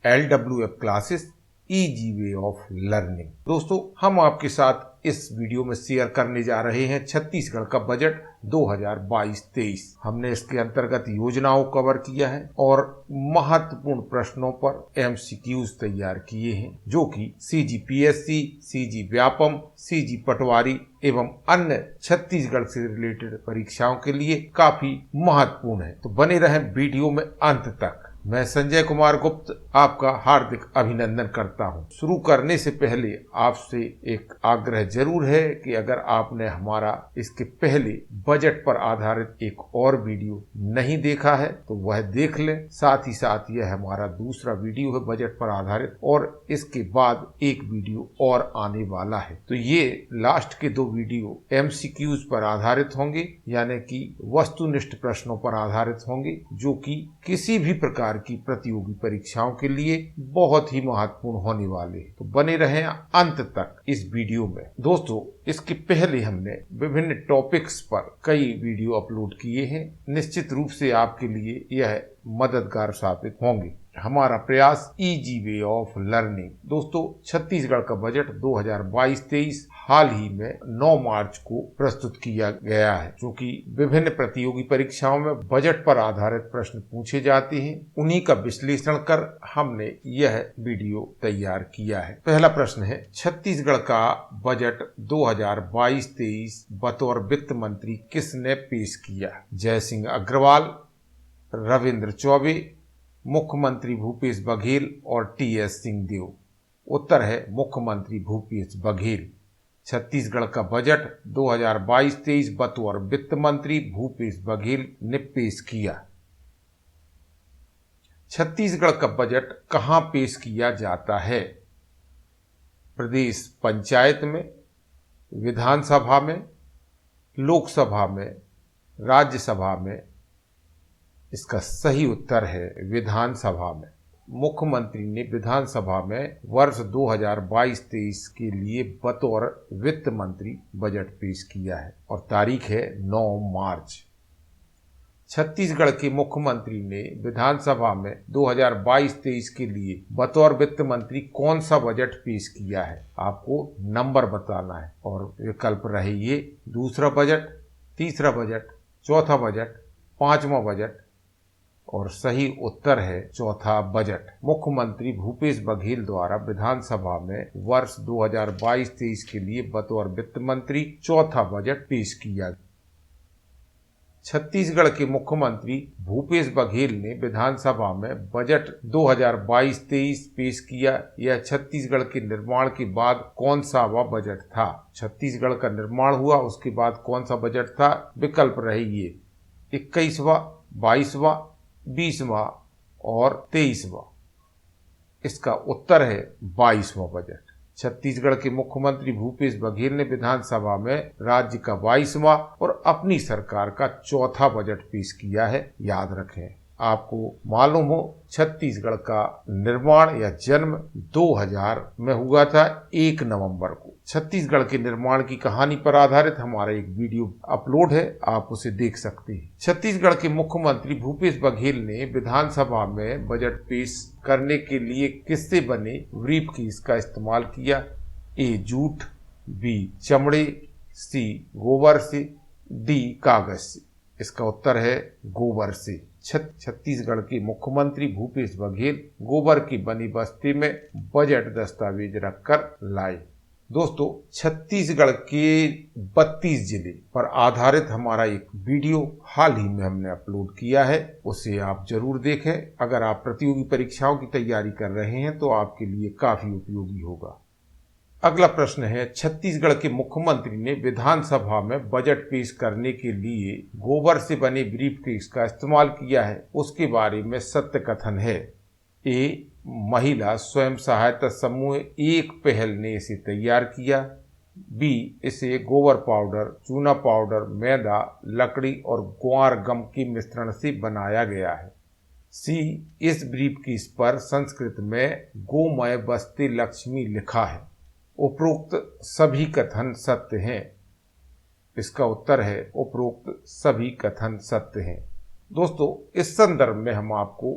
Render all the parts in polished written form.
LWF classes easy way of learning. दोस्तों, हम आपके साथ इस वीडियो में शेयर करने जा रहे हैं छत्तीसगढ़ का बजट 2022-23। हमने इसके अंतर्गत योजनाओं कवर किया है और महत्वपूर्ण प्रश्नों पर MCQs तैयार किए हैं, जो कि CGPSC, CG व्यापम, CG पटवारी एवं अन्य छत्तीसगढ़ से रिलेटेड परीक्षाओं के लिए काफी महत्वपूर्ण है। तो बने रहें वीडियो में अंत तक। मैं संजय कुमार गुप्त आपका हार्दिक अभिनंदन करता हूं। शुरू करने से पहले आपसे एक आग्रह जरूर है कि अगर आपने हमारा इसके पहले बजट पर आधारित एक और वीडियो नहीं देखा है तो वह देख लें। साथ ही साथ यह हमारा दूसरा वीडियो है बजट पर आधारित, और इसके बाद एक वीडियो और आने वाला है। तो ये लास्ट के दो वीडियो MCQs पर आधारित होंगे, यानी कि वस्तुनिष्ठ प्रश्नों पर आधारित होंगे, जो कि किसी भी प्रकार की प्रतियोगी परीक्षाओं के लिए बहुत ही महत्वपूर्ण होने वाले हैं। तो बने रहें अंत तक इस वीडियो में। दोस्तों, इसके पहले हमने विभिन्न टॉपिक्स पर कई वीडियो अपलोड किए हैं। निश्चित रूप से आपके लिए यह मददगार साबित होंगे। हमारा प्रयास इजी वे ऑफ लर्निंग। दोस्तों, छत्तीसगढ़ का बजट 2022-23 हाल ही में 9 मार्च को प्रस्तुत किया गया है, जो कि विभिन्न प्रतियोगी परीक्षाओं में बजट पर आधारित प्रश्न पूछे जाते हैं। उन्हीं का विश्लेषण कर हमने यह वीडियो तैयार किया है। पहला प्रश्न है, छत्तीसगढ़ का बजट 2022-23 बतौर वित्त मंत्री किसने पेश किया? जयसिंह अग्रवाल, रविंद्र चौबे, मुख्यमंत्री भूपेश बघेल और TS सिंहदेव। उत्तर है मुख्यमंत्री भूपेश बघेल। छत्तीसगढ़ का बजट 2022-23 बतौर वित्त मंत्री भूपेश बघेल ने पेश किया। छत्तीसगढ़ का बजट कहां पेश किया जाता है? प्रदेश पंचायत में, विधानसभा में, लोकसभा में, राज्यसभा में? इसका सही उत्तर है विधानसभा में। मुख्यमंत्री ने विधानसभा में वर्ष 2022-23 के लिए बतौर वित्त मंत्री बजट पेश किया है और तारीख है 9 मार्च। छत्तीसगढ़ के मुख्यमंत्री ने विधानसभा में 2022-23 के लिए बतौर वित्त मंत्री कौन सा बजट पेश किया है? आपको नंबर बताना है और विकल्प रहे ये: दूसरा बजट, तीसरा बजट, चौथा बजट, पांचवा बजट। और सही उत्तर है चौथा बजट। मुख्यमंत्री भूपेश बघेल द्वारा विधानसभा में वर्ष 2022-23 के लिए बतौर वित्त मंत्री चौथा बजट पेश किया। छत्तीसगढ़ के मुख्यमंत्री भूपेश बघेल ने विधानसभा में बजट 2022-23 पेश किया। यह छत्तीसगढ़ के निर्माण के बाद कौन सा वह बजट था? छत्तीसगढ़ का निर्माण हुआ, उसके बाद कौन सा बजट था? विकल्प रहे ये: 21वां, 22वां, 20वां और 23वां। इसका उत्तर है 22वां बजट। छत्तीसगढ़ के मुख्यमंत्री भूपेश बघेल ने विधानसभा में राज्य का 22वां और अपनी सरकार का चौथा बजट पेश किया है। याद रखें, आपको मालूम हो छत्तीसगढ़ का निर्माण या जन्म 2000 में हुआ था 1 नवंबर को। छत्तीसगढ़ के निर्माण की कहानी पर आधारित हमारा एक वीडियो अपलोड है, आप उसे देख सकते हैं। छत्तीसगढ़ के मुख्यमंत्री भूपेश बघेल ने विधानसभा में बजट पेश करने के लिए किससे बने ब्रीफकेस का इस्तेमाल किया? A जूट, B चमड़े, C गोबर से, D कागज से। इसका उत्तर है गोबर से। छत्तीसगढ़ के मुख्यमंत्री भूपेश बघेल गोबर की बनी बस्ती में बजट दस्तावेज रखकर लाए। दोस्तों, छत्तीसगढ़ के 32 जिले पर आधारित हमारा एक वीडियो हाल ही में हमने अपलोड किया है, उसे आप जरूर देखें। अगर आप प्रतियोगी परीक्षाओं की तैयारी कर रहे हैं तो आपके लिए काफी उपयोगी होगा। अगला प्रश्न है, छत्तीसगढ़ के मुख्यमंत्री ने विधानसभा में बजट पेश करने के लिए गोबर से बने ब्रीफकेस का इस्तेमाल किया है, उसके बारे में सत्य कथन है? A महिला स्वयं सहायता समूह एक पहल ने इसे तैयार किया। B इसे गोबर पाउडर, चूना पाउडर, मैदा, लकड़ी और ग्वार गम के मिश्रण से बनाया गया है। C इस ब्रीफकेस पर संस्कृत में गोमय बस्ते लक्ष्मी लिखा है। उपरोक्त सभी कथन सत्य हैं। इसका उत्तर है उपरोक्त सभी कथन सत्य हैं। दोस्तों, इस संदर्भ में हम आपको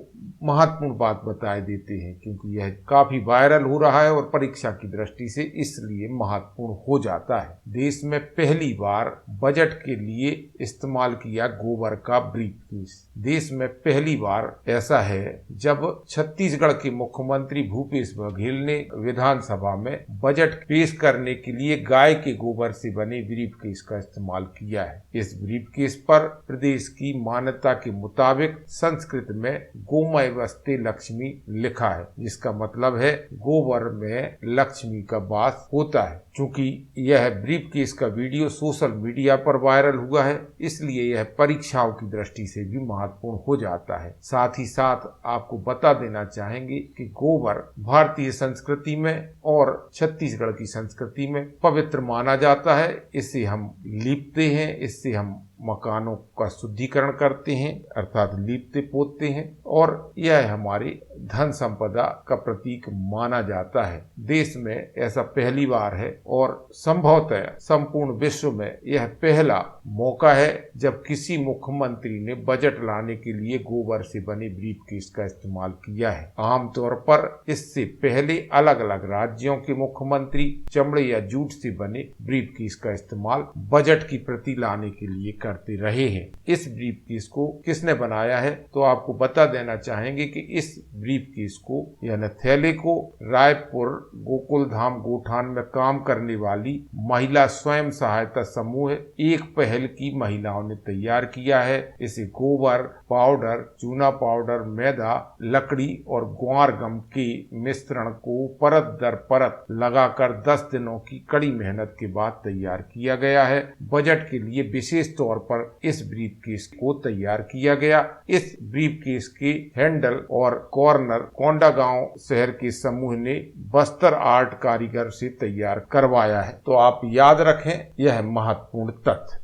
महत्वपूर्ण बात बताए देते हैं, क्योंकि यह काफी वायरल हो रहा है और परीक्षा की दृष्टि से इसलिए महत्वपूर्ण हो जाता है। देश में पहली बार बजट के लिए इस्तेमाल किया गोबर का ब्रीफकेस। देश में पहली बार ऐसा है जब छत्तीसगढ़ के मुख्यमंत्री भूपेश बघेल ने विधानसभा में बजट पेश करने के लिए गाय के गोबर से बने ब्रीफकेस का इस्तेमाल किया है। इस ब्रीफकेस पर प्रदेश की मान्यता के मुताबिक संस्कृत में गोमय वस्ते लक्ष्मी लिखा है, जिसका मतलब है गोबर में लक्ष्मी का वास होता है। चूंकि यह ब्रीफकेस का वीडियो सोशल मीडिया पर वायरल हुआ है, इसलिए यह परीक्षाओं की दृष्टि से भी महत्वपूर्ण हो जाता है। साथ ही साथ आपको बता देना चाहेंगे कि गोबर भारतीय संस्कृति में और छत्तीसगढ़ की संस्कृति में पवित्र माना जाता है। इससे हम लीपते हैं, इससे हम मकानों का शुद्धिकरण करते हैं, अर्थात लीपते पोतते हैं, और यह हमारी धन संपदा का प्रतीक माना जाता है। देश में ऐसा पहली बार है और संभवतः संपूर्ण विश्व में यह पहला मौका है जब किसी मुख्यमंत्री ने बजट लाने के लिए गोबर से बने ब्रीफकेस का इस्तेमाल किया है। आमतौर पर इससे पहले अलग अलग राज्यों के मुख्यमंत्री चमड़े या जूट से बने ब्रीफकेस का इस्तेमाल बजट की प्रति लाने के लिए करते रहे हैं। इस ब्रीफकेस को किसने बनाया है, तो आपको बता देना चाहेंगे कि इस ब्रीफकेस को यानी थैले को रायपुर गोकुलधाम गोठान में काम करने वाली महिला स्वयं सहायता समूह एक पहल की महिलाओं ने तैयार किया है। इसे गोबर, पाउडर, चूना पाउडर, मैदा, लकड़ी और ग्वार गम के मिश्रण को परत दर परत लगाकर 10 दिनों की कड़ी मेहनत के बाद तैयार किया गया है। बजट के लिए विशेष तौर पर इस ब्रीफकेस को तैयार किया गया। इस ब्रीफकेस के हैंडल और कॉर्नर कोंडागांव शहर के समूह ने बस्तर आर्ट कारीगर से तैयार करवाया है। तो आप याद रखें, यह महत्वपूर्ण तथ्य।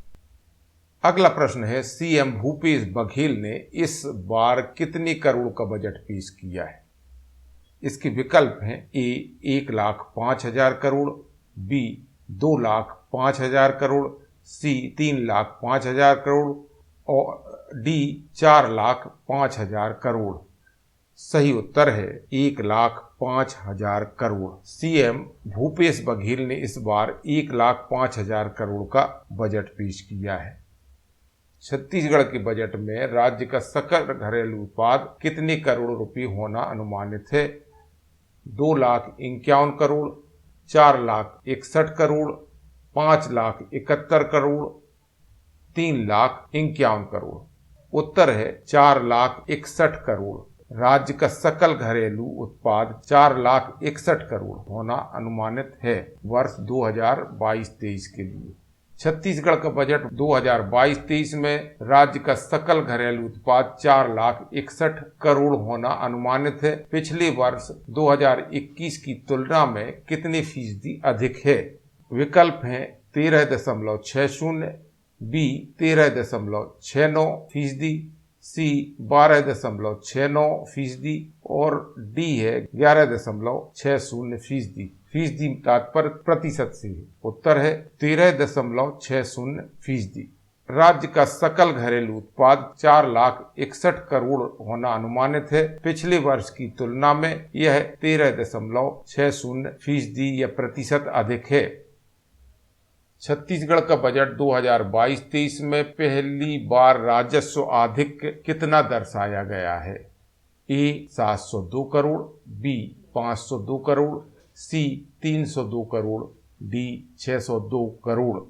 अगला प्रश्न है, सीएम भूपेश बघेल ने इस बार कितने करोड़ का बजट पेश किया है? इसके विकल्प हैं ए 1,05,000 करोड़, बी 2,05,000 करोड़, सी 3,05,000 करोड़ और डी 4,05,000 करोड़। सही उत्तर है 1,05,000 करोड़। सीएम भूपेश बघेल ने इस बार 1,05,000 करोड़ का बजट पेश किया है। छत्तीसगढ़ के बजट में राज्य का सकल घरेलू उत्पाद कितने करोड़ रुपए होना अनुमानित है? 2,51,000 करोड़, 4,61,000 करोड़, 5,71,000 करोड़, 3,51,000 करोड़। उत्तर है 4,61,000 करोड़। राज्य का सकल घरेलू उत्पाद 4,61,000 करोड़ होना अनुमानित है वर्ष 2022-23 के लिए। छत्तीसगढ़ का बजट 2022-23 में राज्य का सकल घरेलू उत्पाद 4,61,000 करोड़ होना अनुमानित है। पिछले वर्ष 2021 की तुलना में कितने फीसदी अधिक है? विकल्प हैं 13.60, बी 13.69 फीसदी, सी 12.69 फीसदी और डी है 11.60 फीसदी। फीसदी तात्पर्य प्रतिशत से है। उत्तर है 13.60 फीसदी। राज्य का सकल घरेलू उत्पाद 4,61,000 करोड़ होना अनुमानित है। पिछले वर्ष की तुलना में यह 13.60 फीसदी या प्रतिशत अधिक है। छत्तीसगढ़ का बजट 2022-23 में पहली बार राजस्व आधिक्य कितना दर्शाया गया है? ए 702 करोड़, बी 502 करोड़, सी 302 करोड़, डी 602 करोड़।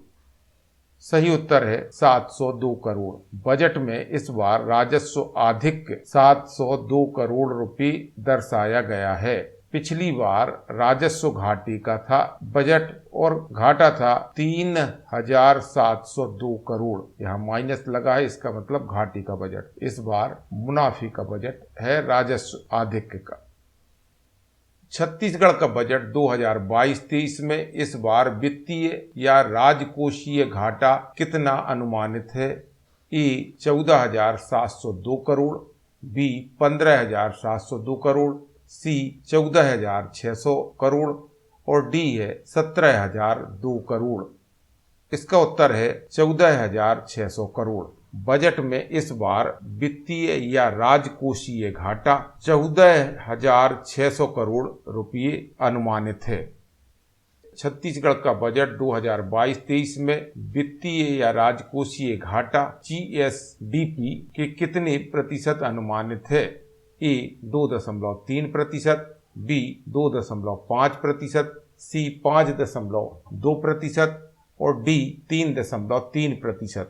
सही उत्तर है 702 करोड़। बजट में इस बार राजस्व आधिक्य 702 करोड़ रुपए दर्शाया गया है। पिछली बार राजस्व घाटे का था बजट और घाटा था 3,702 करोड़। यहाँ माइनस लगा है, इसका मतलब घाटे का बजट। इस बार मुनाफे का बजट है राजस्व आधिक्य का। छत्तीसगढ़ का बजट 2022-23 में इस बार वित्तीय या राजकोषीय घाटा कितना अनुमानित है? ए 14,702 करोड़, बी 15,702 करोड़, सी 14,600 करोड़ और डी है 17,002 करोड़। इसका उत्तर है 14,600 करोड़। बजट में इस बार वित्तीय या राजकोषीय घाटा 14,600 करोड़ रुपये अनुमानित है। छत्तीसगढ़ का बजट 2022-23 में वित्तीय या राजकोषीय घाटा जीएसडीपी के कितने प्रतिशत अनुमानित है? ए 2.3%, बी 2.5%, सी 5.2% और डी 3.3%।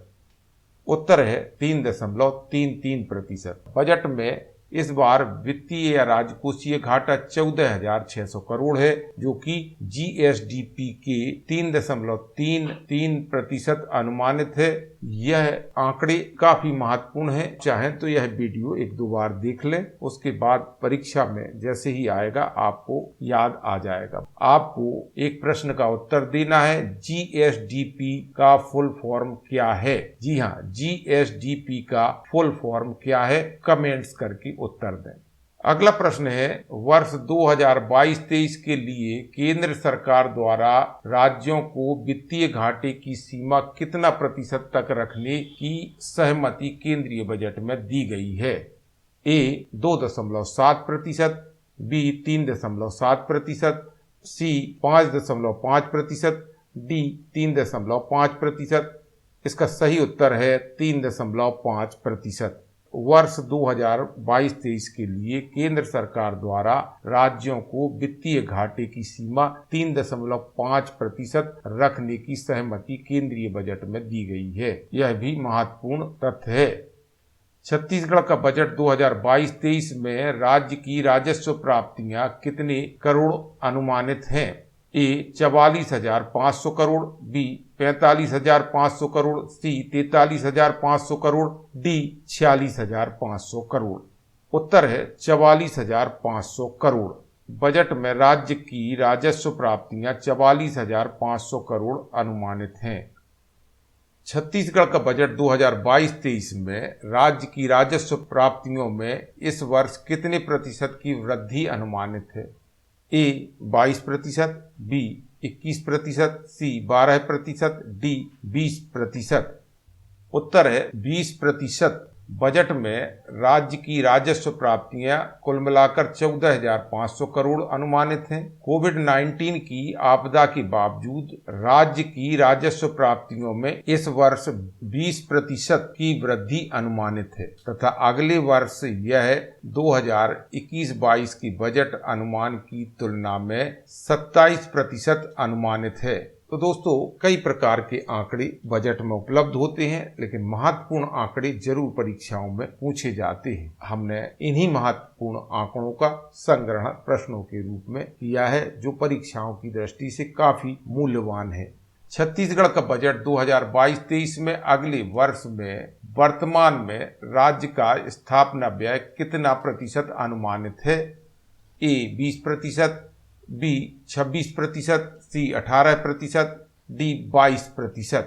उत्तर है 3.33%। बजट में इस बार वित्तीय या राजकोषीय घाटा 14,600 करोड़ है, जो कि जीएसडीपी के 3.33% अनुमानित है। यह आंकड़े काफी महत्वपूर्ण है। चाहें तो यह वीडियो 1-2 बार देख लें, उसके बाद परीक्षा में जैसे ही आएगा आपको याद आ जाएगा। आपको एक प्रश्न का उत्तर देना है, जीएसडीपी का फुल फॉर्म क्या है? जी हाँ, जीएसडीपी का फुल फॉर्म क्या है? कमेंट्स करके उत्तर दें। अगला प्रश्न है, वर्ष 2022-23 के लिए केंद्र सरकार द्वारा राज्यों को वित्तीय घाटे की सीमा कितना प्रतिशत तक रखने की सहमति केंद्रीय बजट में दी गई है? ए 2.7%, बी 3.7%, सी 5.5%, डी 3.5%। इसका सही उत्तर है 3.5%। वर्ष 2022-23 के लिए केंद्र सरकार द्वारा राज्यों को वित्तीय घाटे की सीमा 3.5% रखने की सहमति केंद्रीय बजट में दी गई है। यह भी महत्वपूर्ण तथ्य है। छत्तीसगढ़ का बजट 2022-23 में राज्य की राजस्व प्राप्तियां कितने करोड़ अनुमानित हैं? ए 44,500 करोड़, बी 45,500 करोड़, सी 43,500 करोड़, डी 46,500 करोड़। उत्तर है 44,500 करोड़। बजट में राज्य की राजस्व प्राप्तियां 44,500 करोड़ अनुमानित हैं। छत्तीसगढ़ का बजट 2022-23 में राज्य की राजस्व प्राप्तियों में इस वर्ष कितने प्रतिशत की वृद्धि अनुमानित है? ए 22%, बी 21%, सी 12%, डी 20%। उत्तर है 20%। बजट में राज्य की राजस्व प्राप्तियां कुल मिलाकर 14,500 करोड़ अनुमानित हैं। कोविड-19 की आपदा के बावजूद राज्य की राजस्व प्राप्तियों में इस वर्ष 20% की वृद्धि अनुमानित है तथा अगले वर्ष यह 2021-22 की बजट अनुमान की तुलना में 27% अनुमानित है। तो दोस्तों, कई प्रकार के आंकड़े बजट में उपलब्ध होते हैं, लेकिन महत्वपूर्ण आंकड़े जरूर परीक्षाओं में पूछे जाते हैं। हमने इन्हीं महत्वपूर्ण आंकड़ों का संग्रह प्रश्नों के रूप में किया है, जो परीक्षाओं की दृष्टि से काफी मूल्यवान है। छत्तीसगढ़ का बजट 2022-23 में अगले वर्ष में वर्तमान में राज्य का स्थापना व्यय कितना प्रतिशत अनुमानित है? ए 20%, बी 26%, सी 18%, डी 22%।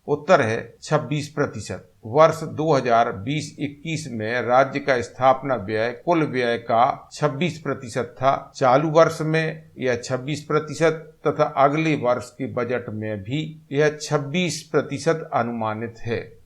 उत्तर है 26%। वर्ष 2020-21 में राज्य का स्थापना व्यय कुल व्यय का 26% था। चालू वर्ष में यह 26% तथा अगले वर्ष के बजट में भी यह 26% अनुमानित है।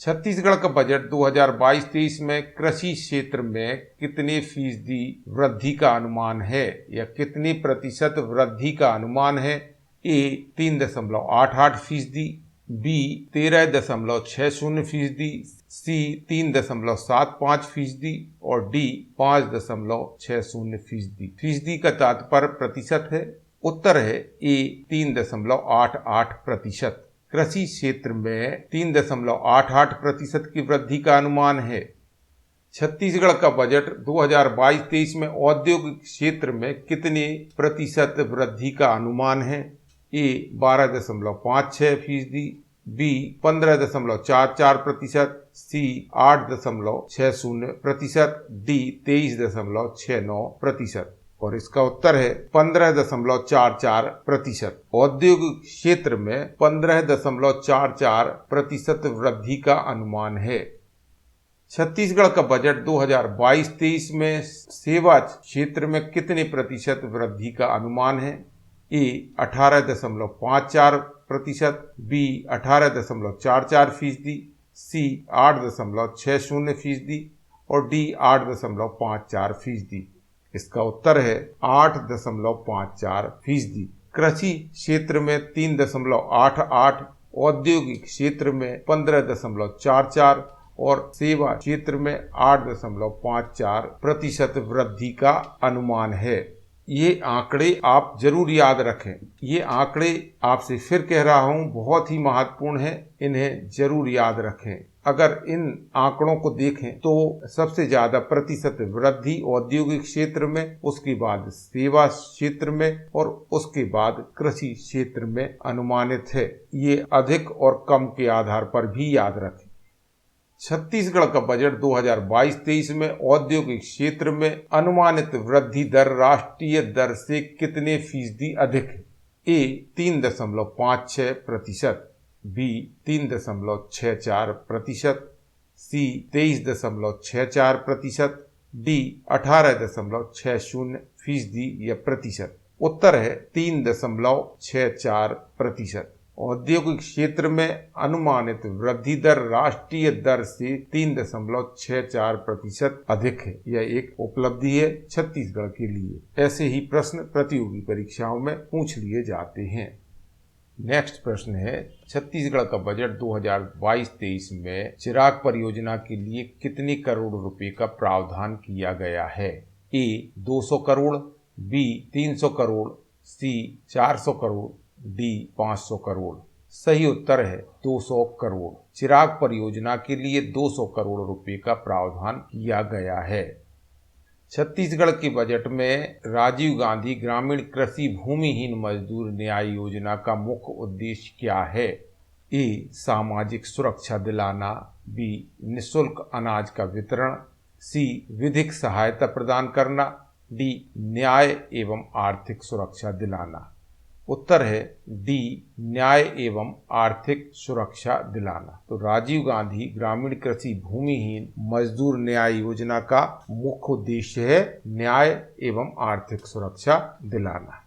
छत्तीसगढ़ का बजट 2022-23 में कृषि क्षेत्र में कितने फीसदी वृद्धि का अनुमान है या कितने प्रतिशत वृद्धि का अनुमान है? ए 3.88%, बी 13.60%, सी 3.75% और डी 5.60%। फीसदी का तात्पर्य प्रतिशत है। उत्तर है ए 3.88%। कृषि क्षेत्र में 3.88% की वृद्धि का अनुमान है। छत्तीसगढ़ का बजट 2022-23 में औद्योगिक क्षेत्र में कितने प्रतिशत वृद्धि का अनुमान है? ए 12.56%, बी 15.44%, सी 8.60%, डी 23.69%। और इसका उत्तर है 15.44%। औद्योगिक क्षेत्र में 15.44% वृद्धि का अनुमान है। छत्तीसगढ़ का बजट 2022-23 में सेवा क्षेत्र में कितने प्रतिशत वृद्धि का अनुमान है? ए 18.54%, बी 18.44%, सी 8.60% और डी 8.54%। इसका उत्तर है 8.54%। कृषि क्षेत्र में 3.88, औद्योगिक क्षेत्र में 15.44 और सेवा क्षेत्र में 8.54% वृद्धि का अनुमान है। ये आंकड़े आप जरूर याद रखें। ये आंकड़े आपसे फिर कह रहा हूं बहुत ही महत्वपूर्ण है, इन्हें जरूर याद रखें। अगर इन आंकड़ों को देखें तो सबसे ज्यादा प्रतिशत वृद्धि औद्योगिक क्षेत्र में, उसके बाद सेवा क्षेत्र में और उसके बाद कृषि क्षेत्र में अनुमानित है। ये अधिक और कम के आधार पर भी याद रखें। छत्तीसगढ़ का बजट 2022-23 में औद्योगिक क्षेत्र में अनुमानित वृद्धि दर राष्ट्रीय दर से कितने फीसदी अधिक है? ए 3.56%, बी 3.64%, सी 23.64%, डी 18.60% या प्रतिशत। उत्तर है 3.64%। औद्योगिक क्षेत्र में अनुमानित वृद्धि दर राष्ट्रीय दर से 3.64% अधिक है। यह एक उपलब्धि है छत्तीसगढ़ के लिए। ऐसे ही प्रश्न प्रतियोगी परीक्षाओं में पूछ लिए जाते हैं। नेक्स्ट प्रश्न है, छत्तीसगढ़ का बजट 2022-23 में चिराग परियोजना के लिए कितने करोड़ रुपए का प्रावधान किया गया है? ए 200 करोड़, बी 300 करोड़, सी 400 करोड़, डी 500 करोड़। सही उत्तर है 200 करोड़। चिराग परियोजना के लिए 200 करोड़ रुपए का प्रावधान किया गया है। छत्तीसगढ़ के बजट में राजीव गांधी ग्रामीण कृषि भूमिहीन मजदूर न्याय योजना का मुख्य उद्देश्य क्या है? ए सामाजिक सुरक्षा दिलाना, बी निःशुल्क अनाज का वितरण, सी विधिक सहायता प्रदान करना, डी न्याय एवं आर्थिक सुरक्षा दिलाना। उत्तर है डी न्याय एवं आर्थिक सुरक्षा दिलाना। तो राजीव गांधी ग्रामीण कृषि भूमिहीन मजदूर न्याय योजना का मुख्य उद्देश्य है न्याय एवं आर्थिक सुरक्षा दिलाना।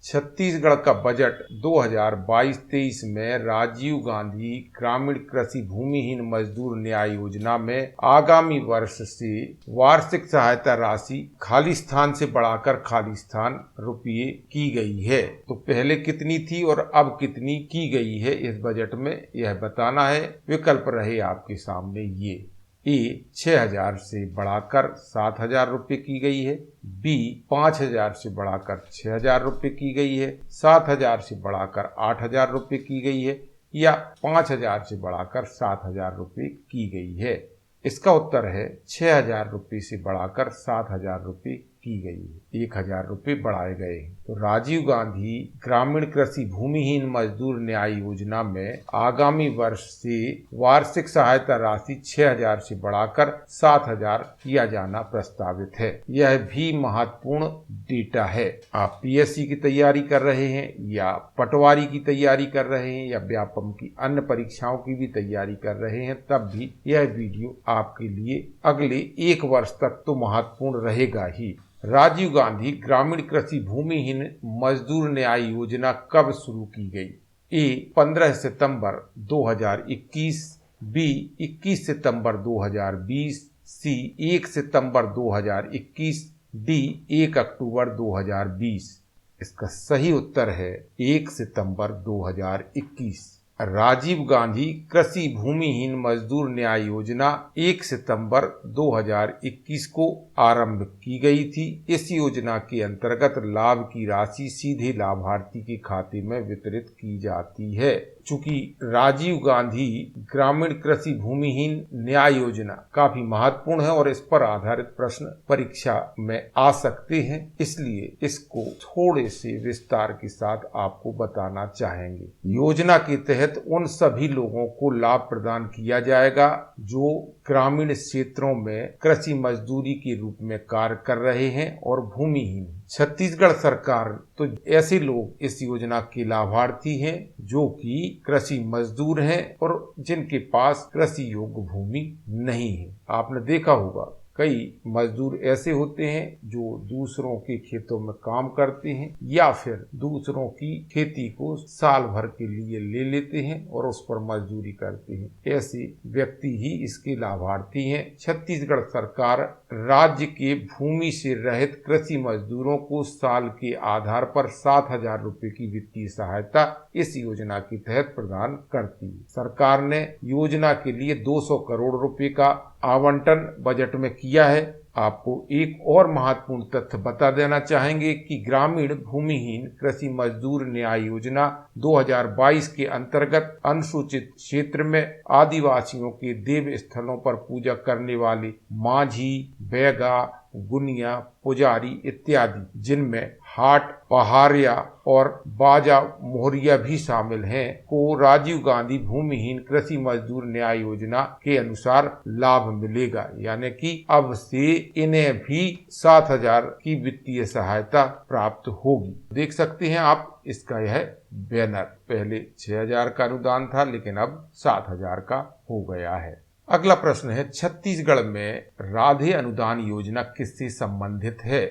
छत्तीसगढ़ का बजट 2022-23 में राजीव गांधी ग्रामीण कृषि भूमिहीन मजदूर न्याय योजना में आगामी वर्ष से वार्षिक सहायता राशि खाली स्थान से बढ़ाकर खाली स्थान रुपये की गई है। तो पहले कितनी थी और अब कितनी की गई है इस बजट में, यह बताना है। विकल्प रहे आपके सामने ये। ए 6,000 से बढ़ाकर 7,000 रुपये की गई है, बी 5,000 से बढ़ाकर 6,000 रुपये की गई है, 7,000 से बढ़ाकर 8,000 रुपये की गई है या 5,000 से बढ़ाकर 7,000 रुपये की गई है। इसका उत्तर है 6,000 रुपये से बढ़ाकर 7,000 रुपये की गई है। 1,000 रुपये बढ़ाए गए हैं। तो राजीव गांधी ग्रामीण कृषि भूमिहीन मजदूर न्याय योजना में आगामी वर्ष से वार्षिक सहायता राशि 6,000 से बढ़ाकर 7,000 किया जाना प्रस्तावित है। यह भी महत्वपूर्ण डेटा है। आप पीएससी की तैयारी कर रहे हैं या पटवारी की तैयारी कर रहे हैं या व्यापम की अन्य परीक्षाओं की भी तैयारी कर रहे हैं, तब भी यह वीडियो आपके लिए अगले 1 वर्ष तक तो महत्वपूर्ण रहेगा ही। राजीव गांधी ग्रामीण कृषि भूमिहीन मजदूर न्याय योजना कब शुरू की गई? ए 15 सितंबर 2021, बी 21 सितंबर 2020, सी 1 सितंबर 2021, डी 1 अक्टूबर 2020। इसका सही उत्तर है 1 सितंबर 2021। राजीव गांधी कृषि भूमिहीन मजदूर न्याय योजना 1 सितंबर 2021 को आरंभ की गई थी। इस योजना के अंतर्गत लाभ की राशि सीधे लाभार्थी के खाते में वितरित की जाती है। चूंकि राजीव गांधी ग्रामीण कृषि भूमिहीन न्याय योजना काफी महत्वपूर्ण है और इस पर आधारित प्रश्न परीक्षा में आ सकते हैं, इसलिए इसको थोड़े से विस्तार के साथ आपको बताना चाहेंगे। योजना के तहत उन सभी लोगों को लाभ प्रदान किया जाएगा जो ग्रामीण क्षेत्रों में कृषि मजदूरी के रूप में कार्य कर रहे हैं और भूमिहीन। छत्तीसगढ़ सरकार तो ऐसे लोग इस योजना के लाभार्थी हैं जो कि कृषि मजदूर हैं और जिनके पास कृषि योग्य भूमि नहीं है। आपने देखा होगा कई मजदूर ऐसे होते हैं जो दूसरों के खेतों में काम करते हैं या फिर दूसरों की खेती को साल भर के लिए ले लेते हैं और उस पर मजदूरी करते हैं। ऐसे व्यक्ति ही इसके लाभार्थी हैं। छत्तीसगढ़ सरकार राज्य के भूमि से रहित कृषि मजदूरों को साल के आधार पर 7,000 रुपए की वित्तीय सहायता इस योजना के तहत प्रदान करती है। सरकार ने योजना के लिए 200 करोड़ रुपए का आवंटन बजट में किया है। आपको एक और महत्वपूर्ण तथ्य बता देना चाहेंगे कि ग्रामीण भूमिहीन कृषि मजदूर न्याय योजना 2022 के अंतर्गत अनुसूचित क्षेत्र में आदिवासियों के देव स्थलों पर पूजा करने वाले माझी, बैगा, गुनिया, पुजारी इत्यादि, जिनमें हाट, पहाड़िया और बाजा मोहरिया भी शामिल हैं, को राजीव गांधी भूमिहीन कृषि मजदूर न्याय योजना के अनुसार लाभ मिलेगा। यानी कि अब से इन्हें भी 7,000 की वित्तीय सहायता प्राप्त होगी। देख सकते हैं आप इसका यह बैनर, पहले 6,000 का अनुदान था लेकिन अब 7,000 का हो गया है। अगला प्रश्न है, छत्तीसगढ़ में राधे अनुदान योजना किससे संबंधित है?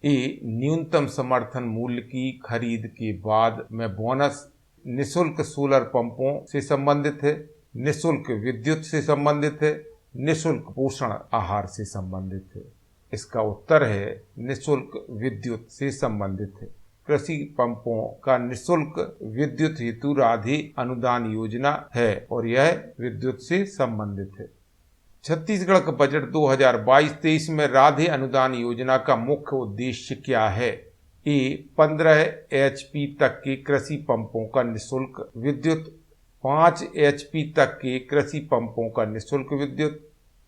ए, न्यूनतम समर्थन मूल्य की खरीद के बाद में बोनस, निःशुल्क सोलर पंपों से संबंधित है, निःशुल्क विद्युत से संबंधित है, निःशुल्क पोषण आहार से संबंधित है। इसका उत्तर है निःशुल्क विद्युत से संबंधित है। कृषि पंपों का निःशुल्क विद्युत हेतु राधे अनुदान योजना है और यह विद्युत से संबंधित है। छत्तीसगढ़ का बजट 2022-23 में राधे अनुदान योजना का मुख्य उद्देश्य क्या है? ए, 15 HP तक के कृषि पंपों का निःशुल्क विद्युत, 5 HP तक के कृषि पंपों का निःशुल्क विद्युत,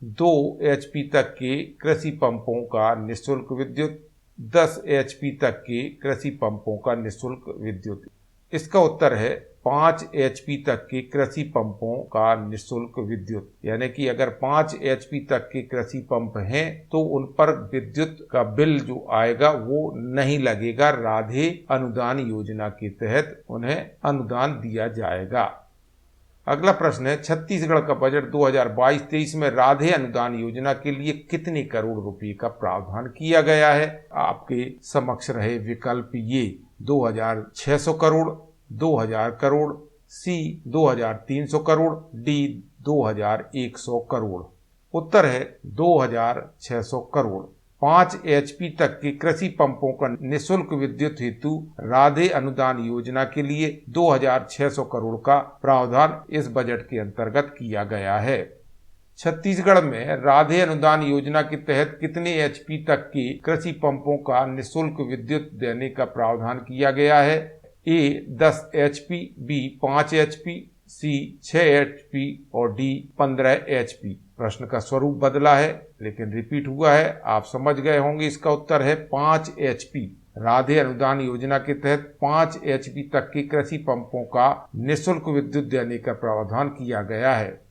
2 HP तक के कृषि पंपों का निःशुल्क विद्युत, 10 HP तक के कृषि पंपों का निःशुल्क विद्युत। इसका उत्तर है 5 HP तक के कृषि पंपों का निःशुल्क विद्युत। यानी कि अगर 5 HP तक के कृषि पंप हैं तो उन पर विद्युत का बिल जो आएगा वो नहीं लगेगा। राधे अनुदान योजना के तहत उन्हें अनुदान दिया जाएगा। अगला प्रश्न है, छत्तीसगढ़ का बजट 2022-23 में राधे अनुदान योजना के लिए कितने करोड़ रुपए का प्रावधान किया गया है? आपके समक्ष रहे विकल्प ये 2,600 करोड़, 2,000 करोड़, सी 2,300 करोड़, डी 2,100 करोड़। उत्तर है 2,600 करोड़। 5 HP तक के कृषि पंपों का निःशुल्क विद्युत हेतु राधे अनुदान योजना के लिए 2,600 करोड़ का प्रावधान इस बजट के अंतर्गत किया गया है। छत्तीसगढ़ में राधे अनुदान योजना के तहत कितने HP तक के कृषि पंपों का निःशुल्क विद्युत देने का प्रावधान किया गया है? ए, 10 HP, बी, 5 HP, सी 6 HP और डी 15 HP। प्रश्न का स्वरूप बदला है लेकिन रिपीट हुआ है, आप समझ गए होंगे। इसका उत्तर है 5 HP। राधे अनुदान योजना के तहत 5 HP तक के कृषि पंपों का निःशुल्क विद्युत देने का प्रावधान किया गया है।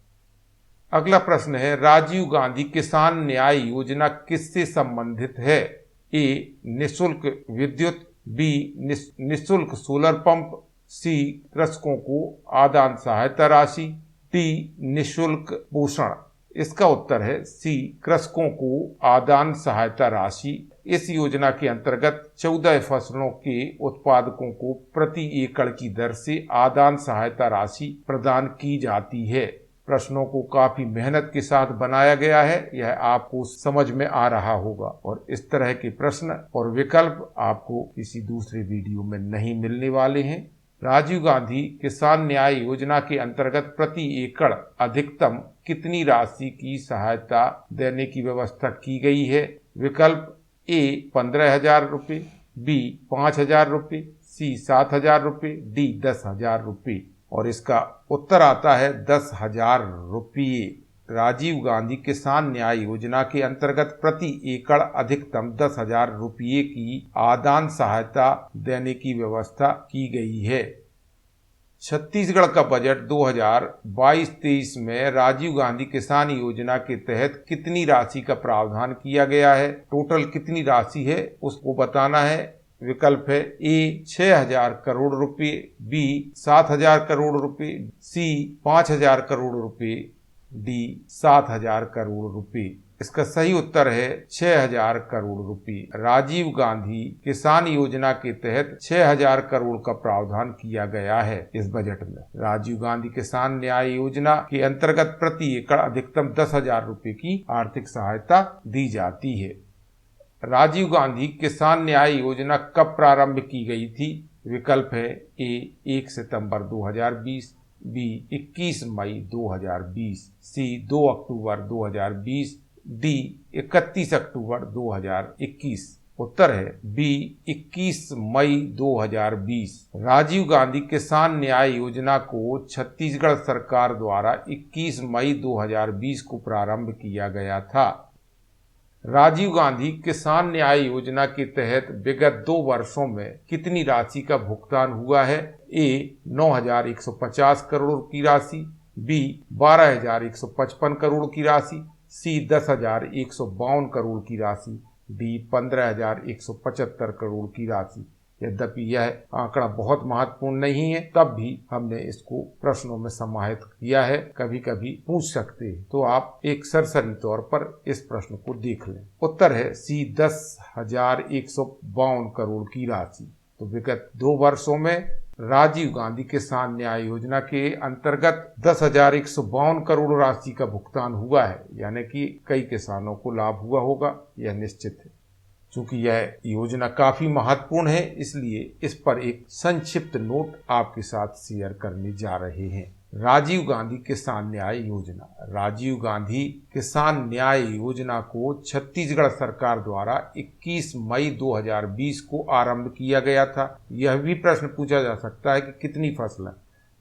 अगला प्रश्न है, राजीव गांधी किसान न्याय योजना किससे संबंधित है? ए, निःशुल्क विद्युत, बी, निःशुल्क सोलर पंप, सी, कृषकों को आदान सहायता राशि, डी, निःशुल्क पोषण। इसका उत्तर है सी, कृषकों को आदान सहायता राशि। इस योजना के अंतर्गत 14 फसलों के उत्पादकों को प्रति एकड़ की दर से आदान सहायता राशि प्रदान की जाती है। प्रश्नों को काफी मेहनत के साथ बनाया गया है, यह आपको समझ में आ रहा होगा और इस तरह के प्रश्न और विकल्प आपको किसी दूसरे वीडियो में नहीं मिलने वाले हैं। राजीव गांधी किसान न्याय योजना के अंतर्गत प्रति एकड़ अधिकतम कितनी राशि की सहायता देने की व्यवस्था की गई है? विकल्प ए, 15,000 रुपये, बी, 5,000 रुपये, सी, 7,000 रुपये, डी 10,000 रुपये। और इसका उत्तर आता है 10,000 रुपये। राजीव गांधी किसान न्याय योजना के अंतर्गत प्रति एकड़ अधिकतम 10,000 रुपये की आदान सहायता देने की व्यवस्था की गई है। छत्तीसगढ़ का बजट 2022-23 में राजीव गांधी किसान योजना के तहत कितनी राशि का प्रावधान किया गया है? टोटल कितनी राशि है उसको बताना है। विकल्प है ए, 6,000 करोड़ रुपए, बी, 7,000 करोड़ रुपए, सी, 5,000 करोड़ रुपए, डी 7,000 करोड़ रुपए। इसका सही उत्तर है 6000 करोड़ रुपए। राजीव गांधी किसान योजना के तहत 6000 करोड़ का प्रावधान किया गया है इस बजट में। राजीव गांधी किसान न्याय योजना के अंतर्गत प्रति एकड़ अधिकतम 10,000 रुपए की आर्थिक सहायता दी जाती है। राजीव गांधी किसान न्याय योजना कब प्रारंभ की गई थी? विकल्प है ए 1 सितंबर 2020, बी 21 मई 2020, सी 2 अक्टूबर 2020, डी 31 अक्टूबर 2021। उत्तर है बी 21 मई 2020। राजीव गांधी किसान न्याय योजना को छत्तीसगढ़ सरकार द्वारा 21 मई 2020 को प्रारंभ किया गया था। राजीव गांधी किसान न्याय योजना के तहत विगत 2 वर्षों में कितनी राशि का भुगतान हुआ है? ए 9,150 करोड़ की राशि, बी 12,155 करोड़ की राशि, सी 10,152 करोड़ की राशि, डी 15,175 करोड़ की राशि। यद्यपि यह आंकड़ा बहुत महत्वपूर्ण नहीं है, तब भी हमने इसको प्रश्नों में समाहित किया है, कभी कभी पूछ सकते हैं, तो आप एक सरसरी तौर पर इस प्रश्न को देख लें। उत्तर है सी 10,152 करोड़ की राशि। तो विगत 2 वर्षों में राजीव गांधी किसान न्याय योजना के अंतर्गत 10,152 करोड़ राशि का भुगतान हुआ है, यानी कि कई किसानों को लाभ हुआ होगा, यह निश्चित है। चूंकि यह योजना काफी महत्वपूर्ण है, इसलिए इस पर एक संक्षिप्त नोट आपके साथ शेयर करने जा रहे हैं। राजीव गांधी किसान न्याय योजना। राजीव गांधी किसान न्याय योजना को छत्तीसगढ़ सरकार द्वारा 21 मई 2020 को आरंभ किया गया था। यह भी प्रश्न पूछा जा सकता है कि कितनी फसलें,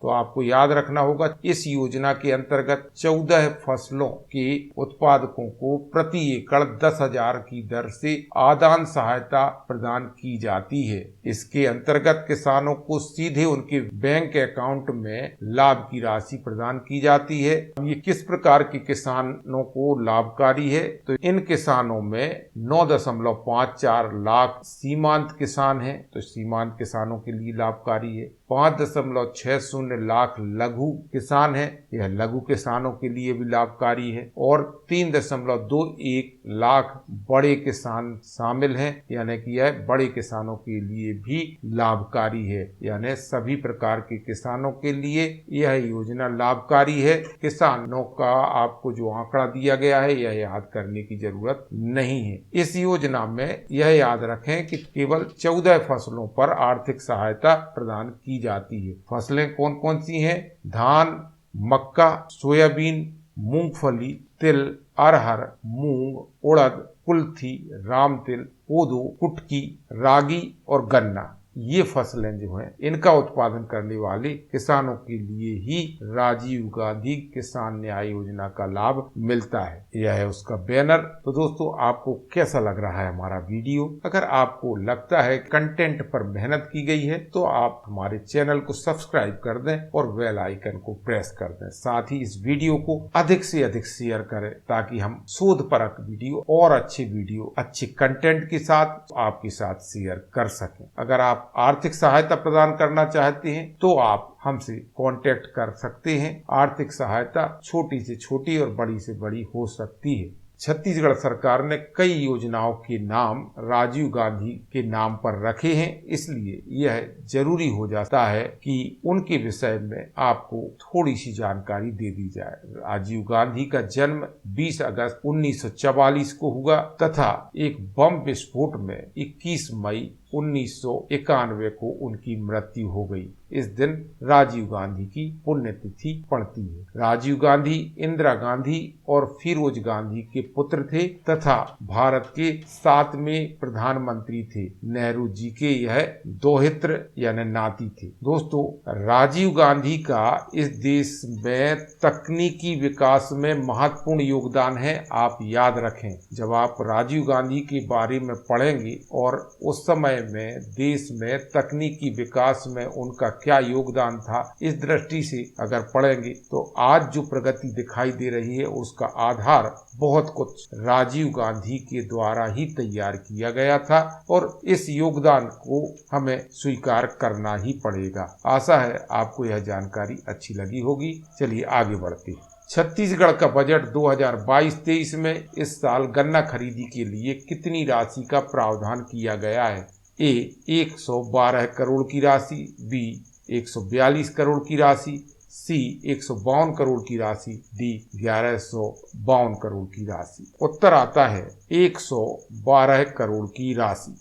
तो आपको याद रखना होगा इस योजना के अंतर्गत 14 फसलों के उत्पादकों को प्रति एकड़ 10,000 की दर से आदान सहायता प्रदान की जाती है। इसके अंतर्गत किसानों को सीधे उनके बैंक अकाउंट में लाभ की राशि प्रदान की जाती है। ये किस प्रकार के किसानों को लाभकारी है? तो इन किसानों में 9.54 लाख सीमांत किसान हैं, तो सीमांत किसानों के लिए लाभकारी है। 5.60 लाख लघु किसान हैं, यह लघु किसानों के लिए भी लाभकारी है। और 3.21 लाख बड़े किसान शामिल हैं, यानी कि यह बड़े किसानों के लिए भी लाभकारी है। यानी सभी प्रकार के किसानों के लिए यह योजना लाभकारी है। किसानों का आपको जो आंकड़ा दिया गया है यह याद करने की जरूरत नहीं है। इस योजना में यह याद रखें कि केवल 14 फसलों पर आर्थिक सहायता प्रदान की जाती है। फसलें कौन कौन सी हैं? धान, मक्का, सोयाबीन, मूंगफली, तिल, अरहर, मूंग, उड़द, कुल्थी, रामतिल, कोदो, कुटकी, रागी और गन्ना। ये फसलें जो हैं इनका उत्पादन करने वाले किसानों के लिए ही राजीव गांधी किसान न्याय योजना का लाभ मिलता है। यह है उसका बैनर। तो दोस्तों, आपको कैसा लग रहा है हमारा वीडियो? अगर आपको लगता है कंटेंट पर मेहनत की गई है तो आप हमारे चैनल को सब्सक्राइब कर दें और बेल आइकन को प्रेस कर दें। साथ ही इस वीडियो को अधिक से अधिक शेयर करें ताकि हम शोध परक वीडियो और अच्छे वीडियो अच्छे कंटेंट के साथ आपके साथ शेयर कर सकें। अगर आप आर्थिक सहायता प्रदान करना चाहते हैं तो आप हमसे कांटेक्ट कर सकते हैं। आर्थिक सहायता छोटी से छोटी और बड़ी से बड़ी हो सकती है। छत्तीसगढ़ सरकार ने कई योजनाओं के नाम राजीव गांधी के नाम पर रखे हैं, इसलिए यह जरूरी हो जाता है कि उनके विषय में आपको थोड़ी सी जानकारी दे दी जाए। राजीव गांधी का जन्म 20 अगस्त 1944 को हुआ तथा एक बम विस्फोट में 21 मई 1991 को उनकी मृत्यु हो गई। इस दिन राजीव गांधी की पुण्यतिथि पड़ती है। राजीव गांधी इंदिरा गांधी और फिरोज गांधी के पुत्र थे तथा भारत के 7वें प्रधानमंत्री थे। नेहरू जी के यह दोहित्र यानी नाती थे। दोस्तों, राजीव गांधी का इस देश में तकनीकी विकास में महत्वपूर्ण योगदान है। आप याद रखें, जब आप राजीव गांधी के बारे में पढ़ेंगे और उस समय में देश में तकनीकी विकास में उनका क्या योगदान था, इस दृष्टि से अगर पढ़ेंगे तो आज जो प्रगति दिखाई दे रही है उसका आधार बहुत कुछ राजीव गांधी के द्वारा ही तैयार किया गया था और इस योगदान को हमें स्वीकार करना ही पड़ेगा। आशा है आपको यह जानकारी अच्छी लगी होगी। चलिए आगे बढ़ते हैं। छत्तीसगढ़ का बजट 2022-23 में इस साल गन्ना खरीदी के लिए कितनी राशि का प्रावधान किया गया है? ए 112 करोड़ की राशि, बी 142 करोड़ की राशि, सी 152 करोड़ की राशि, डी 1152 करोड़ की राशि। उत्तर आता है 112 करोड़ की राशि।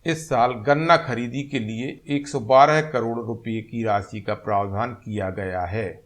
इस साल गन्ना खरीदी के लिए 112 करोड़ रुपए की राशि का प्रावधान किया गया है।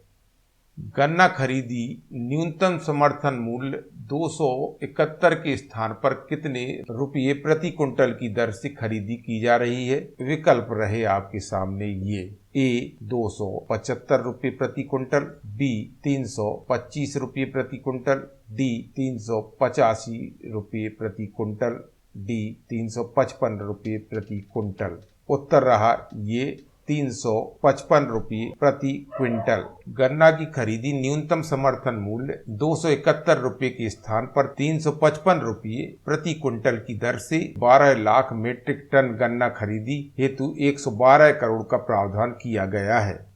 गन्ना खरीदी न्यूनतम समर्थन मूल्य 271 के स्थान पर कितने रुपये प्रति कुंटल की दर से खरीदी की जा रही है? विकल्प रहे आपके सामने ये: ए 275 रुपये प्रति कुंटल, बी 325 रुपये प्रति कुंटल, डी 385 रुपये प्रति कुंटल, डी 355 रुपये प्रति कुंटल। उत्तर रहा ये 355 रुपये प्रति क्विंटल। गन्ना की खरीदी न्यूनतम समर्थन मूल्य 271 रुपये के स्थान पर 355 रुपये प्रति क्विंटल की दर से 12 लाख मीट्रिक टन गन्ना खरीदी हेतु 112 करोड़ का प्रावधान किया गया है।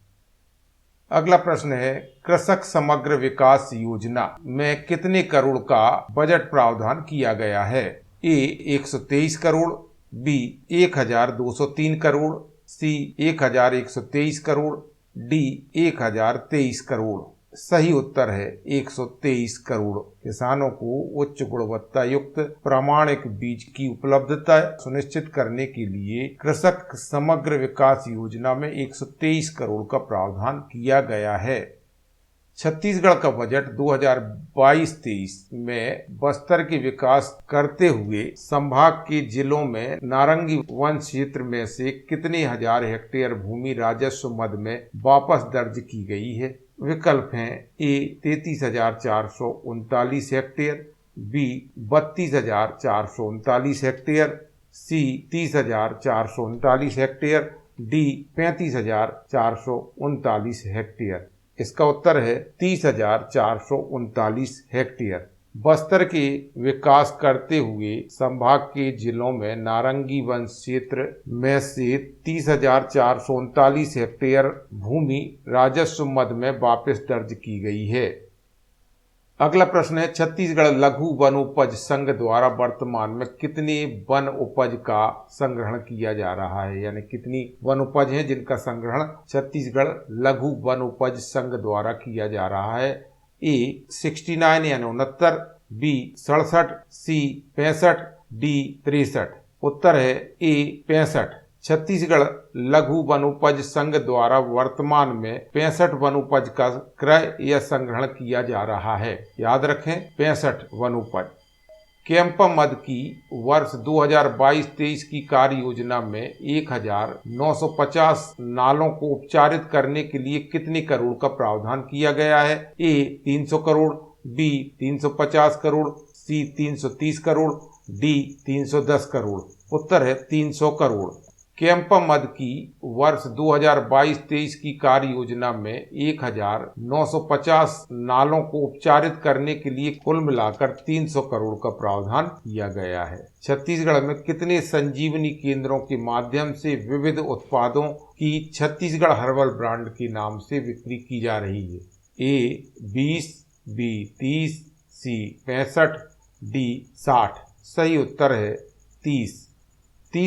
अगला प्रश्न है, कृषक समग्र विकास योजना में कितने करोड़ का बजट प्रावधान किया गया है? ए 123 करोड़, बी 1203 करोड़, सी 1123 करोड़, डी 1023 करोड़। सही उत्तर है 123 करोड़। किसानों को उच्च गुणवत्ता युक्त प्रामाणिक बीज की उपलब्धता सुनिश्चित करने के लिए कृषक समग्र विकास योजना में 123 करोड़ का प्रावधान किया गया है। छत्तीसगढ़ का बजट 2022-23 में बस्तर के विकास करते हुए संभाग के जिलों में नारंगी वन क्षेत्र में से कितने हजार हेक्टेयर भूमि राजस्व मद में वापस दर्ज की गई है? विकल्प हैं: ए 33,439 हेक्टेयर, बी 32,439 हेक्टेयर, सी 30,439 हेक्टेयर, डी 35,439 हेक्टेयर। इसका उत्तर है 30,439 हेक्टेयर। बस्तर के विकास करते हुए संभाग के जिलों में नारंगी वन क्षेत्र में से 30,439 हेक्टेयर भूमि राजस्व मद में वापस दर्ज की गई है। अगला प्रश्न है, छत्तीसगढ़ लघु वनोपज संघ द्वारा वर्तमान में कितने वन उपज का संग्रहण किया जा रहा है? यानी कितनी वन उपज है जिनका संग्रहण छत्तीसगढ़ लघु वनोपज संघ द्वारा किया जा रहा है? ए 69 यानी 69, बी 67, सी 65, डी 63। उत्तर है ए 65। छत्तीसगढ़ लघु वनोपज संघ द्वारा वर्तमान में 65 वनोपज का क्रय या संग्रहण किया जा रहा है। याद रखें 65 वनोपज। कैंपा मद की वर्ष 2022-23 की कार्य योजना में 1950 नालों को उपचारित करने के लिए कितने करोड़ का प्रावधान किया गया है? ए 300 करोड़, बी 350 करोड़, सी 330 करोड़, डी 310 करोड़। उत्तर है 300 करोड़। कैंपा मद की वर्ष 2022-23 की कार्य योजना में 1950 नालों को उपचारित करने के लिए कुल मिलाकर 300 करोड़ का प्रावधान किया गया है। छत्तीसगढ़ में कितने संजीवनी केंद्रों के माध्यम से विविध उत्पादों की छत्तीसगढ़ हर्बल ब्रांड के नाम से बिक्री की जा रही है? ए 20, बी 30, सी 65, डी 60। सही उत्तर है 30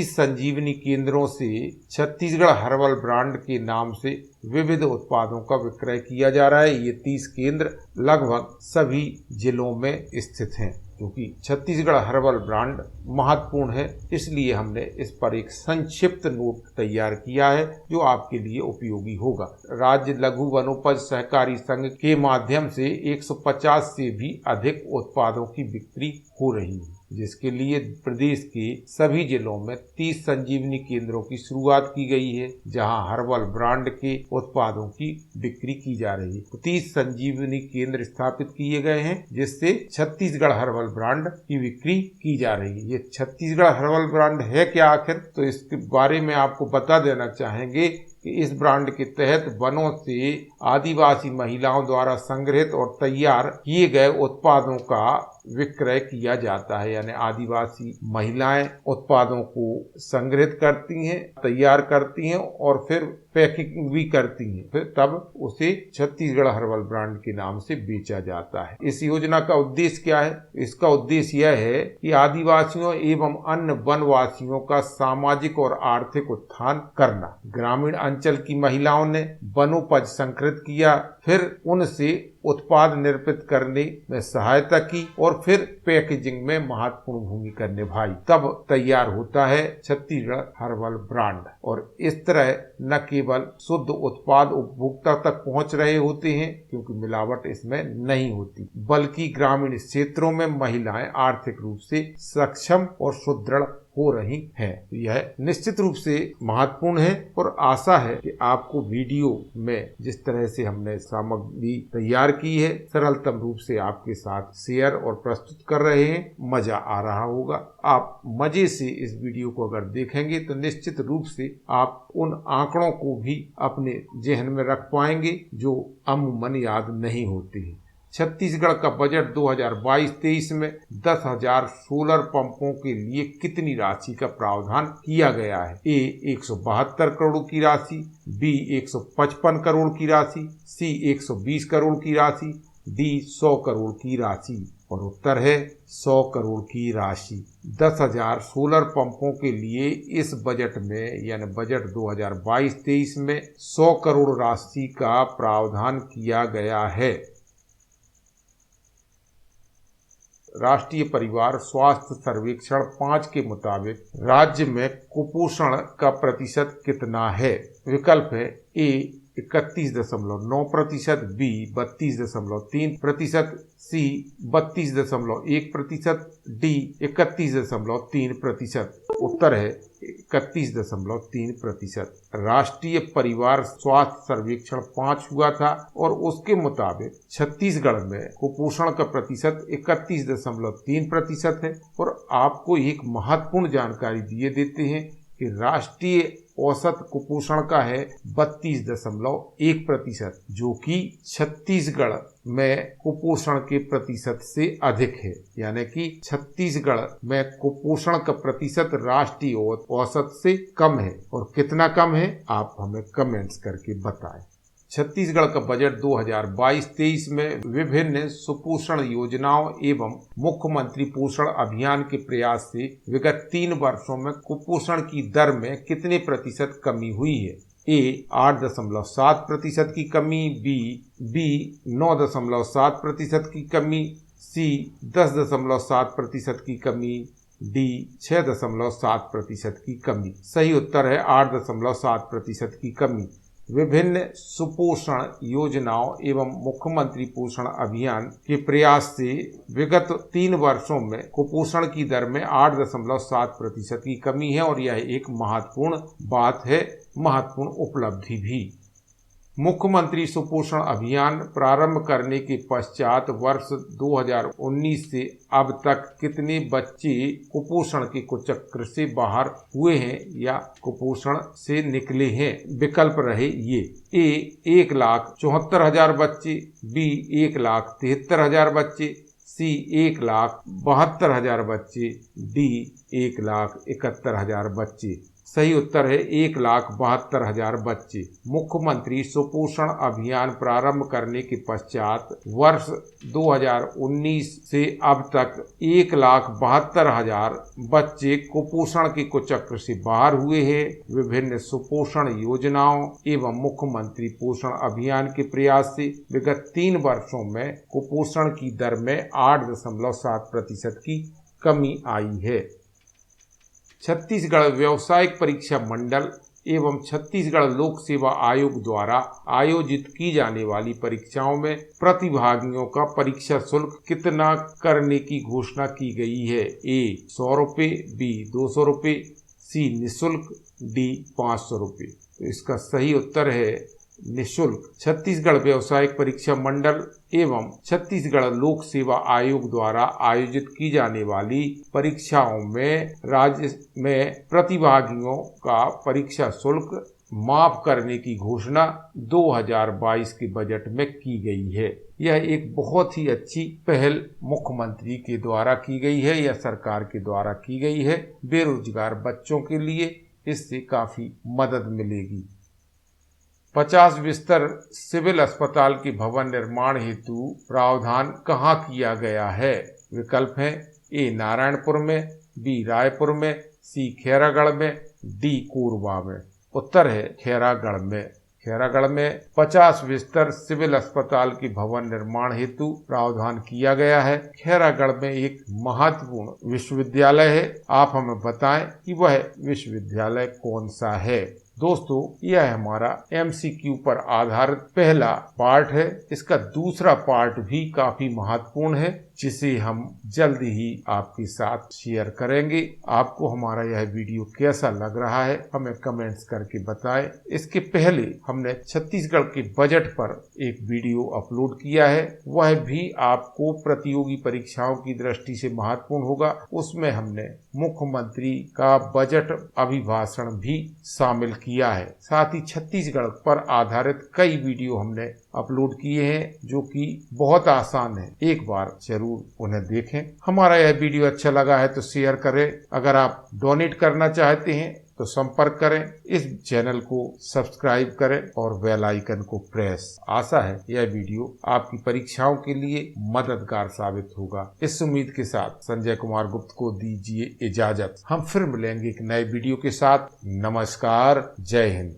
संजीवनी केंद्रों से छत्तीसगढ़ हर्बल ब्रांड के नाम से विविध उत्पादों का विक्रय किया जा रहा है। ये 30 केंद्र लगभग सभी जिलों में स्थित हैं, क्योंकि छत्तीसगढ़ हर्बल ब्रांड महत्वपूर्ण है, इसलिए हमने इस पर एक संक्षिप्त नोट तैयार किया है जो आपके लिए उपयोगी होगा। राज्य लघु वनोपज सहकारी संघ के माध्यम से 150 से भी अधिक उत्पादों की बिक्री हो रही है, जिसके लिए प्रदेश के सभी जिलों में 30 संजीवनी केंद्रों की शुरुआत की गई है, जहां हर्बल ब्रांड के उत्पादों की बिक्री की जा रही है। 30 संजीवनी केंद्र स्थापित किए गए हैं, जिससे छत्तीसगढ़ हर्बल ब्रांड की बिक्री की जा रही है। ये छत्तीसगढ़ हर्बल ब्रांड है क्या आखिर? तो इसके बारे में आपको बता देना चाहेंगे कि इस ब्रांड के तहत वनों से आदिवासी महिलाओं द्वारा संग्रहित और तैयार किए गए उत्पादों का विक्रय किया जाता है, यानी आदिवासी महिलाएं उत्पादों को संग्रहित करती हैं, तैयार करती हैं और फिर पैकिंग भी करती हैं, फिर तब उसे छत्तीसगढ़ हर्बल ब्रांड के नाम से बेचा जाता है। इस योजना का उद्देश्य क्या है? इसका उद्देश्य यह है कि आदिवासियों एवं अन्य वनवासियों का सामाजिक और आर्थिक उत्थान करना। ग्रामीण अंचल की महिलाओं ने वनोपज संग्रहित किया, फिर उनसे उत्पाद निर्मित करने में सहायता की और फिर पैकेजिंग में महत्वपूर्ण भूमिका निभाई, तब तैयार होता है छत्तीसगढ़ हर्बल ब्रांड। और इस तरह न केवल शुद्ध उत्पाद उपभोक्ता तक पहुंच रहे होते हैं, क्योंकि मिलावट इसमें नहीं होती, बल्कि ग्रामीण क्षेत्रों में महिलाएं आर्थिक रूप से सक्षम और सुदृढ़ हो रही हैं। यह निश्चित रूप से महत्वपूर्ण है और आशा है कि आपको वीडियो में जिस तरह से हमने सामग्री तैयार की है, सरलतम रूप से आपके साथ शेयर और प्रस्तुत कर रहे हैं, मजा आ रहा होगा। आप मजे से इस वीडियो को अगर देखेंगे तो निश्चित रूप से आप उन आंकड़ों को भी अपने जहन में रख पाएंगे जो अमूमन याद नहीं होते हैं। छत्तीसगढ़ का बजट 2022-23 में 10,000 सोलर पंपों के लिए कितनी राशि का प्रावधान किया गया है? ए 172 करोड़ की राशि, बी 155 करोड़ की राशि, सी 120 करोड़ की राशि, डी 100 करोड़ की राशि। और उत्तर है 100 करोड़ की राशि। 10,000 सोलर पंपों के लिए इस बजट में यानी बजट 2022-23 में 100 करोड़ राशि का प्रावधान किया गया है। राष्ट्रीय परिवार स्वास्थ्य सर्वेक्षण 5 के मुताबिक राज्य में कुपोषण का प्रतिशत कितना है? विकल्प है ए 31.9%, बी 32.3%, सी 32.1%, डी 31.3%। उत्तर है 31.3%। राष्ट्रीय परिवार स्वास्थ्य सर्वेक्षण 5 हुआ था और उसके मुताबिक छत्तीसगढ़ में कुपोषण का प्रतिशत 31.3% है। और आपको एक महत्वपूर्ण जानकारी दिए देते हैं कि राष्ट्रीय औसत कुपोषण का है 32.1%, जो कि छत्तीसगढ़ में कुपोषण के प्रतिशत से अधिक है। यानी कि छत्तीसगढ़ में कुपोषण का प्रतिशत राष्ट्रीय औसत से कम है। और कितना कम है आप हमें कमेंट्स करके बताएं। छत्तीसगढ़ का बजट 2022-23 में विभिन्न सुपोषण योजनाओं एवं मुख्यमंत्री पोषण अभियान के प्रयास से विगत 3 वर्षों में कुपोषण की दर में कितने प्रतिशत कमी हुई है? ए 8.7% की कमी, बी 9.7% की कमी, सी 10.7% की कमी, डी 6.7% की कमी। सही उत्तर है 8.7% की कमी। विभिन्न सुपोषण योजनाओं एवं मुख्यमंत्री पोषण अभियान के प्रयास से विगत 3 वर्षों में कुपोषण की दर में 8.7% की कमी है और यह एक महत्वपूर्ण बात है, महत्वपूर्ण उपलब्धि भी। मुख्यमंत्री सुपोषण अभियान प्रारंभ करने के पश्चात वर्ष 2019 से अब तक कितने बच्चे कुपोषण के कुचक्र से बाहर हुए हैं या कुपोषण से निकले हैं? विकल्प रहे ये: ए 1,74,000 बच्चे, बी 1,73,000 बच्चे, सी 1,72,000 बच्चे, डी 1,71,000 बच्चे। सही उत्तर है 1,72,000 बच्चे। मुख्यमंत्री सुपोषण अभियान प्रारंभ करने के पश्चात वर्ष 2019 से अब तक 1,72,000 बच्चे कुपोषण के कुचक्र से बाहर हुए हैं। विभिन्न सुपोषण योजनाओं एवं मुख्यमंत्री पोषण अभियान के प्रयास से विगत 3 वर्षों में कुपोषण की दर में 8.7% की कमी आई है। छत्तीसगढ़ व्यावसायिक परीक्षा मंडल एवं छत्तीसगढ़ लोक सेवा आयोग द्वारा आयोजित की जाने वाली परीक्षाओं में प्रतिभागियों का परीक्षा शुल्क कितना करने की घोषणा की गई है? ए 100 रुपये, बी 200 रुपये, सी निःशुल्क, डी 500 रुपये। तो इसका सही उत्तर है निःशुल्क। छत्तीसगढ़ व्यावसायिक परीक्षा मंडल एवं छत्तीसगढ़ लोक सेवा आयोग द्वारा आयोजित की जाने वाली परीक्षाओं में राज्य में प्रतिभागियों का परीक्षा शुल्क माफ करने की घोषणा 2022 के बजट में की गई है। यह एक बहुत ही अच्छी पहल मुख्यमंत्री के द्वारा की गई है या सरकार के द्वारा की गई है। बेरोजगार बच्चों के लिए इससे काफी मदद मिलेगी। 50 बिस्तर सिविल अस्पताल के भवन निर्माण हेतु प्रावधान कहाँ किया गया है? विकल्प हैं ए नारायणपुर में, बी रायपुर में, सी खैरागढ़ में, डी कोरबा में। उत्तर है खैरागढ़ में। खैरागढ़ में 50 बिस्तर सिविल अस्पताल के भवन निर्माण हेतु प्रावधान किया गया है। खैरागढ़ में एक महत्वपूर्ण विश्वविद्यालय है। आप हमें बताएं कि वह विश्वविद्यालय कौन सा है। दोस्तों, यह हमारा MCQ पर आधारित पहला पार्ट है। इसका दूसरा पार्ट भी काफी महत्वपूर्ण है, जिसे हम जल्द ही आपके साथ शेयर करेंगे। आपको हमारा यह वीडियो कैसा लग रहा है हमें कमेंट्स करके बताएं। इसके पहले हमने छत्तीसगढ़ के बजट पर एक वीडियो अपलोड किया है, वह भी आपको प्रतियोगी परीक्षाओं की दृष्टि से महत्वपूर्ण होगा। उसमें हमने मुख्यमंत्री का बजट अभिभाषण भी शामिल किया है। साथ ही छत्तीसगढ़ पर आधारित कई वीडियो हमने अपलोड किए हैं, जो कि बहुत आसान है। एक बार जरूर उन्हें देखें। हमारा यह वीडियो अच्छा लगा है तो शेयर करें। अगर आप डोनेट करना चाहते हैं तो संपर्क करें। इस चैनल को सब्सक्राइब करें और बेल आइकन को प्रेस। आशा है यह वीडियो आपकी परीक्षाओं के लिए मददगार साबित होगा। इस उम्मीद के साथ संजय कुमार गुप्त को दीजिए इजाजत। हम फिर मिलेंगे एक नए वीडियो के साथ। नमस्कार, जय हिंद।